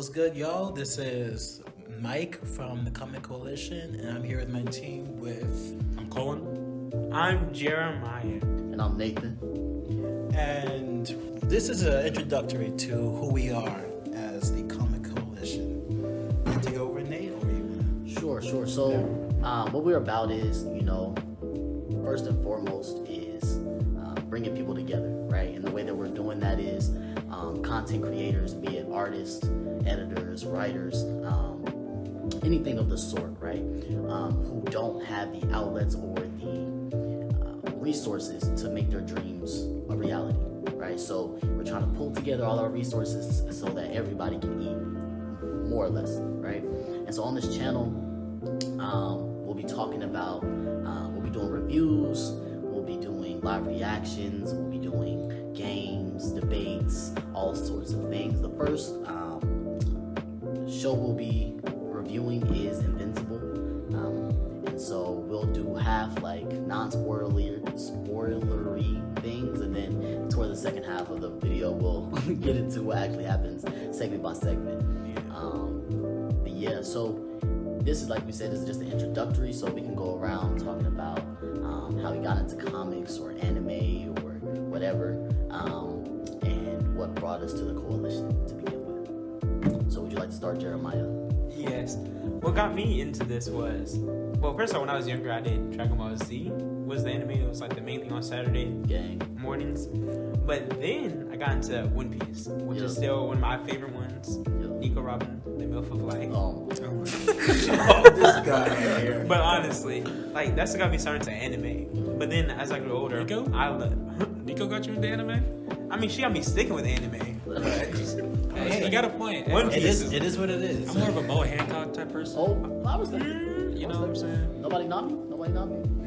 What's good, y'all? This is Mike from the Comic Coalition, and I'm here with my team with... I'm Colin. I'm Jeremiah. And I'm Nathan. And this is an introductory to who we are as the Comic Coalition. You take over, Nate, or you want to... Sure. So, what we're about is, first and foremost is bringing people together, right? And the way that we're doing that is content creators, be it artists, editors, writers, anything of the sort, right? Who don't have the outlets or the resources to make their dreams a reality, right? So we're trying to pull together all our resources so that everybody can eat, more or less, right? And so on this channel, we'll be talking about, we'll be doing reviews, we'll be doing live reactions, we'll be doing games, debates, all sorts of things. The first show we'll be reviewing is Invincible, and so we'll do half like non-spoilery things, and then toward the second half of the video we'll get into what actually happens segment by segment. But yeah, so this is, like we said, this is just an introductory, so we can go around talking about how we got into comics or anime or whatever, and what brought us to the coalition to begin with. So would you like to start, Jeremiah? Yes. What got me into this was, well, first of all, when I was younger, I did Dragon Ball Z. Was the anime? It was like the main thing on Saturday mornings. But then I got into One Piece, which is still one of my favorite ones. Nico Robin, the MILF of life. Oh this guy right here. But honestly, like, that's what got me started to anime. But then as I grew older, Nico? Nico got you into anime? I mean, she got me sticking with anime. Hey, you got a point. One It Piece is, it is what it is. I'm more of a Mo Hancock type person. Oh, I was thinking. You know what I'm saying? Nobody Nami?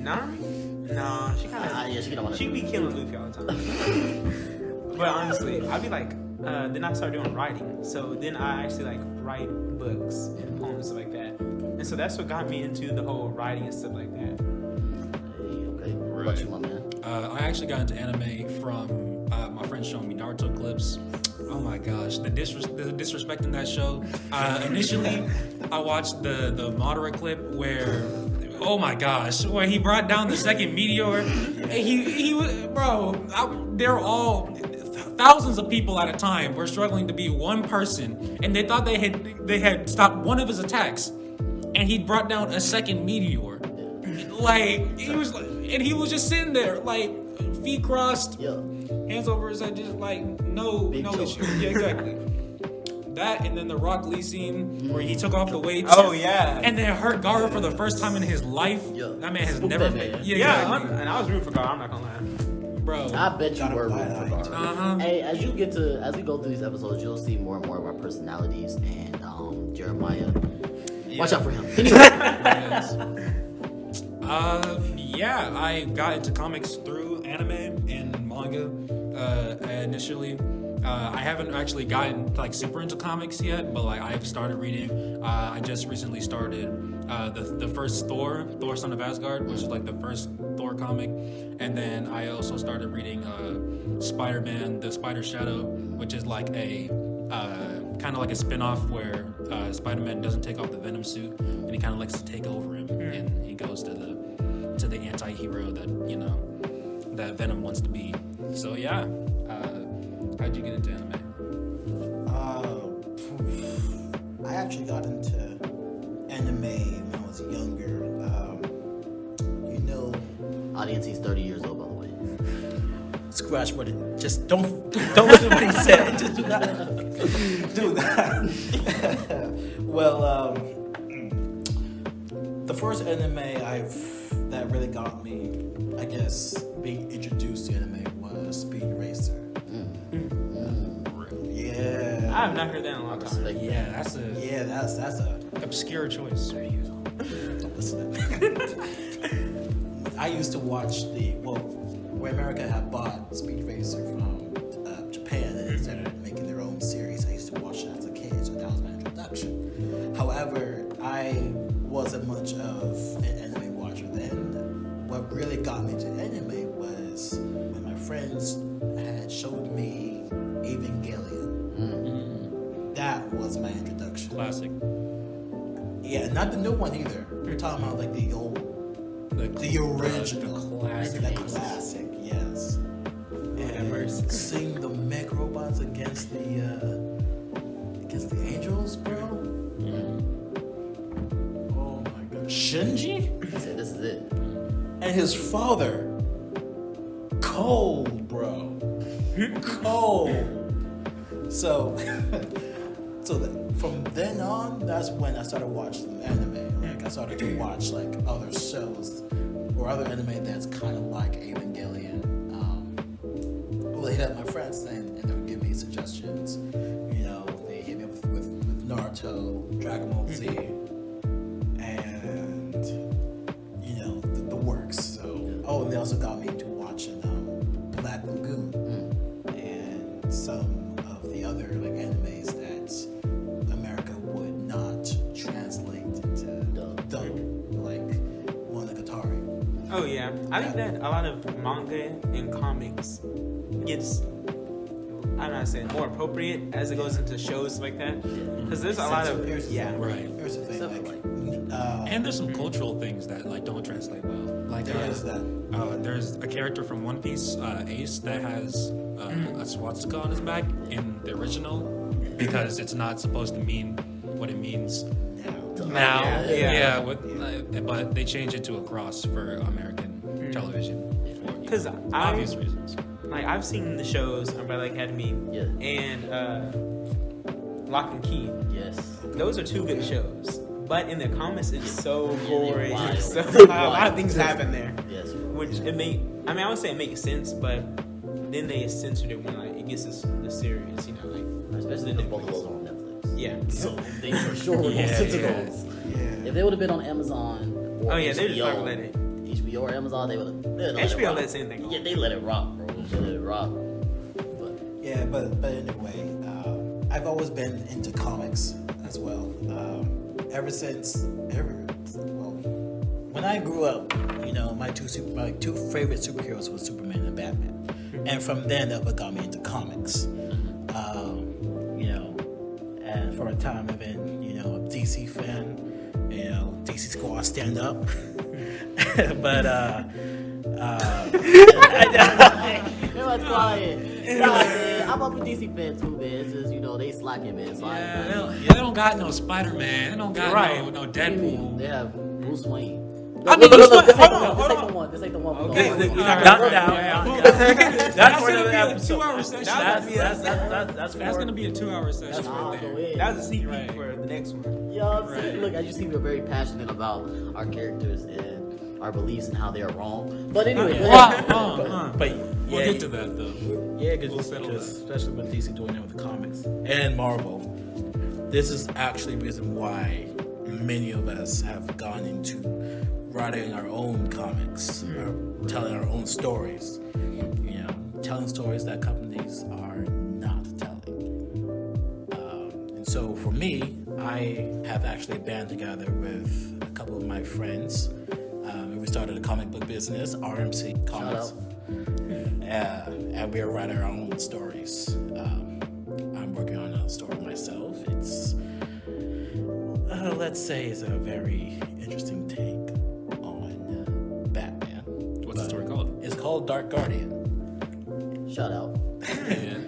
Nah, she kind of. Yeah, she don't want She be killing Luffy all the time. But honestly, I'd be like, then I started doing writing. So then I actually like write books and poems and stuff like that. And so that's what got me into the whole writing and stuff like that. Okay. What about you, my man? I actually got into anime from my friend showing me Naruto clips. Oh my gosh, the disrespect in that show. Initially, I watched the Madara clip where, oh my gosh, where he brought down the second meteor. He was, bro, they're all, thousands of people at a time were struggling to be one person, and they thought they had stopped one of his attacks, and he brought down a second meteor. Like, he was just sitting there, like, feet crossed, hands over his head, just like, no issue. Yeah, exactly. That, and then the Rock Lee scene where he took off the weights. Oh, yeah. And then hurt Gara for the first time in his life. That man has never been. Yeah, and I was rooting for God, I'm not gonna lie. Bro. I bet you were rooting for Gara. Uh-huh. Hey, as we go through these episodes, you'll see more and more of our personalities, and Jeremiah, watch out for him. Yeah, I got into comics through anime and manga initially. I haven't actually gotten like super into comics yet, but like I've started reading. I just recently started the first Thor, Son of Asgard, which is like the first Thor comic, and then I also started reading Spider-Man: The Spider Shadow, which is like a kind of like a spin-off where Spider-Man doesn't take off the Venom suit, and he kind of likes to take over him, and he goes to the anti-hero that Venom wants to be. So yeah. How'd you get into anime? I actually got into anime when I was younger. Audience, he's 30 years old, by the way. Scratch what it. Just don't listen to what he said. Just do not do that. Well, the first anime that really got me, I guess, being introduced to anime was Speed Racer. Yeah. I have not heard that in a long time. Yeah, that's a obscure choice. Don't listen to that. I used to watch where America had bought Speed Racer from Japan and started making their own series. I used to watch it as a kid, so that was my introduction. However, I wasn't much of an anime watcher then. What really got me to anime was when my friends had showed me Evangelion. That was my introduction. Classic. Yeah, not the new one either. We're talking about like the old, the original, the classic. the classic. Yes. And seeing the mech robots against the angels, bro. Oh my god, Shinji He said, "This is it." and his father, cold, bro, cold. So, from then on, that's when I started watching anime. Like I started to watch like other shows or other anime that's kind of like Evangelion. Well, they hit up my friends and they would give me suggestions. You know, they hit me up with Naruto, Dragon Ball Z, and you know the works. So, and they also got me into watching Black Lagoon and some of the other like animes that America would not translate into dub, like Monogatari. Oh yeah, I think that a lot of manga and comics gets, I'm not saying more appropriate as it goes into shows like that, because there's a lot of Here's the thing. Right. Here's the thing. Except for, And there's some cultural things that like don't translate well. Like there is that. there's a character from One Piece, Ace, that has a swastika on his back in the original because it's not supposed to mean what it means now. Yeah. But they changed it to a cross for American television for Because obvious reasons. like I've seen the shows Umbrella Academy Yeah. and Lock and Key. Yes. Those are two good shows, but in the comics it's so Yeah, gory. wild. So, Wild. a lot of things happen there, Yes. Bro. which I would say it makes sense, but then they censored it when like it gets the series, you know, like Especially because both of those are on Netflix. yeah. So they for sure would Yeah, censor yeah. those. Yeah. If they would have been on Amazon or Oh yeah, they just HBO, fucking let it. HBO or Amazon, they would have. HBO lets anything go. Yeah, they let it rock, bro. They let it rock. But Yeah, but anyway, I've always been into comics as well. Ever since when I grew up, you know, my two favorite superheroes was Superman and Batman, and from then up, it got me into comics. You know, and for a time, I've been, you know, a DC fan. You know, DC Squad stand up, but everyone's quiet. Nah, man, I'm up with DC fans too, man. It's just, you know, they slacking, man. So They don't got no Spider-Man. They don't got Right. no They Deadpool. have Bruce Wayne. I mean, Look, Bruce Wayne- this ain't hold the on. one. This ain't the one. we're Okay, going we're for. not Down, gonna- down, yeah. down. That's That's for gonna another be a episode. 2-hour session. That's That's gonna be a 2-hour session Nah, right go there. ahead. That was a sneak peek Right. for the next one. You know what I'm saying? Right. Look, as you see, we're very passionate about our characters and our beliefs and how they are wrong. But anyway, go ahead. But We'll yeah, get to that though. yeah, We'll settle that. especially with DC doing it with the comics and Marvel, this is actually the reason why many of us have gone into writing our own comics, or telling our own stories. You know, telling stories that companies are not telling. And so for me, I have actually band together with a couple of my friends. And we started a comic book business, RMC Comics. out. And we are writing our own stories. I'm working on a story myself. It's, let's say, it's a very interesting take on Batman. What's the story called? It's called Dark Guardian. Shout out. Yeah.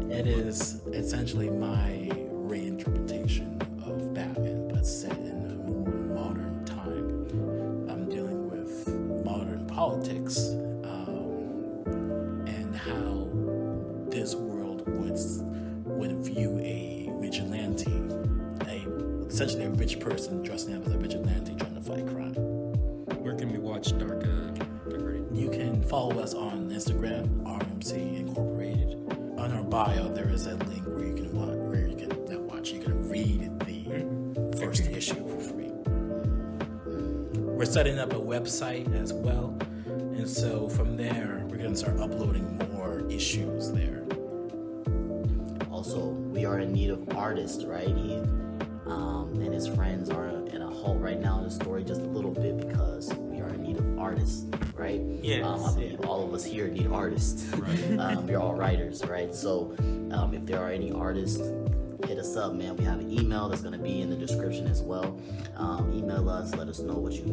It is essentially my reinterpretation of Batman, but set in a more modern time. I'm dealing with modern politics and how this world would view a vigilante, essentially a rich person dressing up as a vigilante trying to fight crime. Where can we watch Dark Guardian? You can follow us on Instagram, RMC Incorporated. On our bio, there is a link where you can you can read the first issue for free. We're setting up a website as well, and so from there, we're gonna start uploading more issues there. Also, we are in need of artists, right? He and his friends are in a halt right now in the story just a little bit because we are in need of artists, right? Yes, I believe all of us here need artists. Right. We're all writers, right? So if there are any artists hit us up, man. We have an email that's gonna be in the description as well. Email us, let us know what you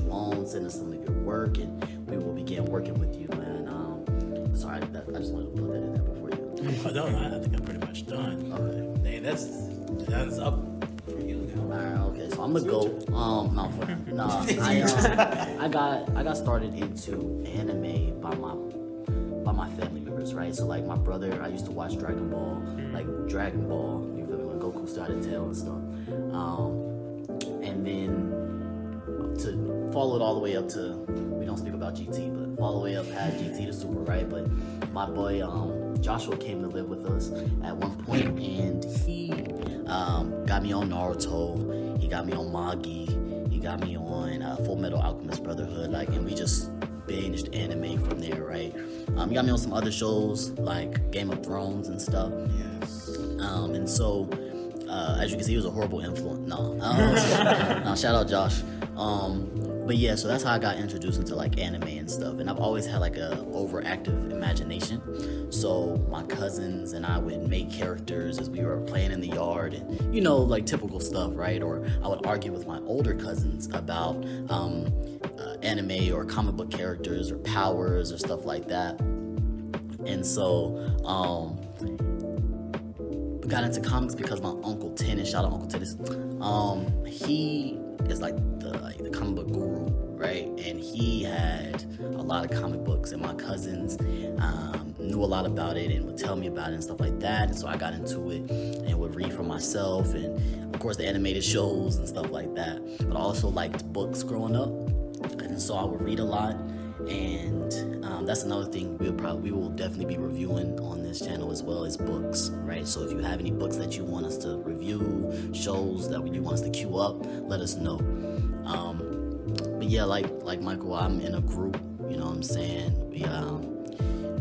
want, send us some of your work, and we will begin working with you, man. Sorry, I just wanted to put that in there before you. No, I think I'm pretty much done. Okay. Hey, that's up for you now. Alright, okay, so I'm gonna go. I got started into anime by my family members, right? So like my brother, I used to watch Dragon Ball, you feel me, when Goku started Tail and stuff. And then to follow it all the way up to, we don't speak about GT, but follow the way up past GT to Super, right? But my boy Joshua came to live with us at one point, and he got me on Naruto, he got me on Magi, he got me on Full Metal Alchemist Brotherhood, like, and we just binged anime from there, right? He got me on some other shows like Game of Thrones and stuff. Yes. And so, as you can see, he was a horrible influence. No, shout out Josh. But yeah, so that's how I got introduced into like anime and stuff. And I've always had like a overactive imagination. So my cousins and I would make characters as we were playing in the yard, and like typical stuff, right? Or I would argue with my older cousins about anime or comic book characters or powers or stuff like that. And so we got into comics because my Uncle Tennis, shout out Uncle Tennis, he is like the comic book guru, right? And he had a lot of comic books, and my cousins knew a lot about it and would tell me about it and stuff like that. And so I got into it and would read for myself, and of course the animated shows and stuff like that. But I also liked books growing up, and so I would read a lot. And that's another thing we will definitely be reviewing on this channel as well, as books, right? So if you have any books that you want us to review, shows that you want us to queue up, let us know. But yeah, like Michael, I'm in a group, you know what I'm saying? We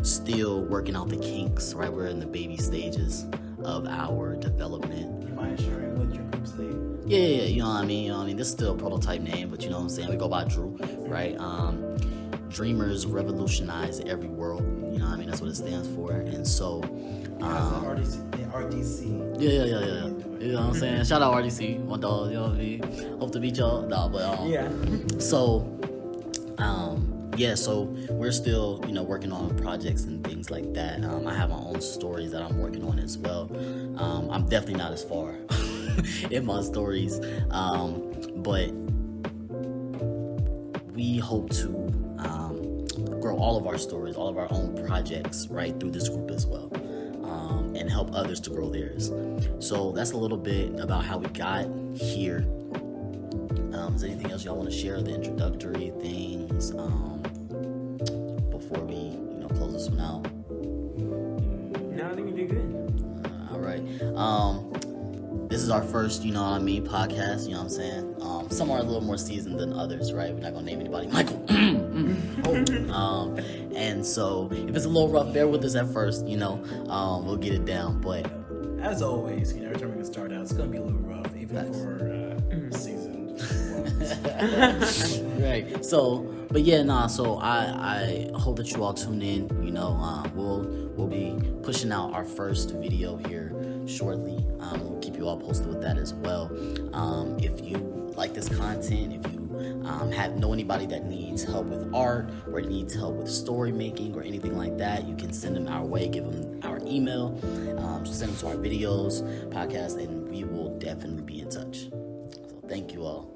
still working out the kinks, right? We're in the baby stages of our development. You mind sharing what your group's name? Yeah, you know what I mean? This is still a prototype name, but you know what I'm saying? We go by Drew, right? Dreamers revolutionize every world. You know what I mean? That's what it stands for. And so, RDC. Yeah. You know what I'm saying? Shout out RDC, my dog. You know what I mean? Hope to meet y'all. Nah, but Yeah. So, so we're still, working on projects and things like that. I have my own stories that I'm working on as well. I'm definitely not as far in my stories, but we hope to grow all of our stories, all of our own projects, right, through this group as well, and help others to grow theirs. So that's a little bit about how we got here. Is there anything else y'all want to share, the introductory things, before we, close this one out? No, I think we did good. All right. This is our first, podcast, you know what I'm saying? Some are a little more seasoned than others, right? We're not gonna name anybody. Michael. And so if it's a little rough, bear with us at first, we'll get it down. But as always, every time we start out, it's gonna be a little rough, even for seasoned ones. Right. So, but yeah, so I hope that you all tune in. We'll be pushing out our first video here shortly. We'll keep you all posted with that as well. If you like this content, if you know anybody that needs help with art or needs help with story making or anything like that, you can send them our way. Give them our email. Just send them to our videos, podcast, and we will definitely be in touch. So thank you all.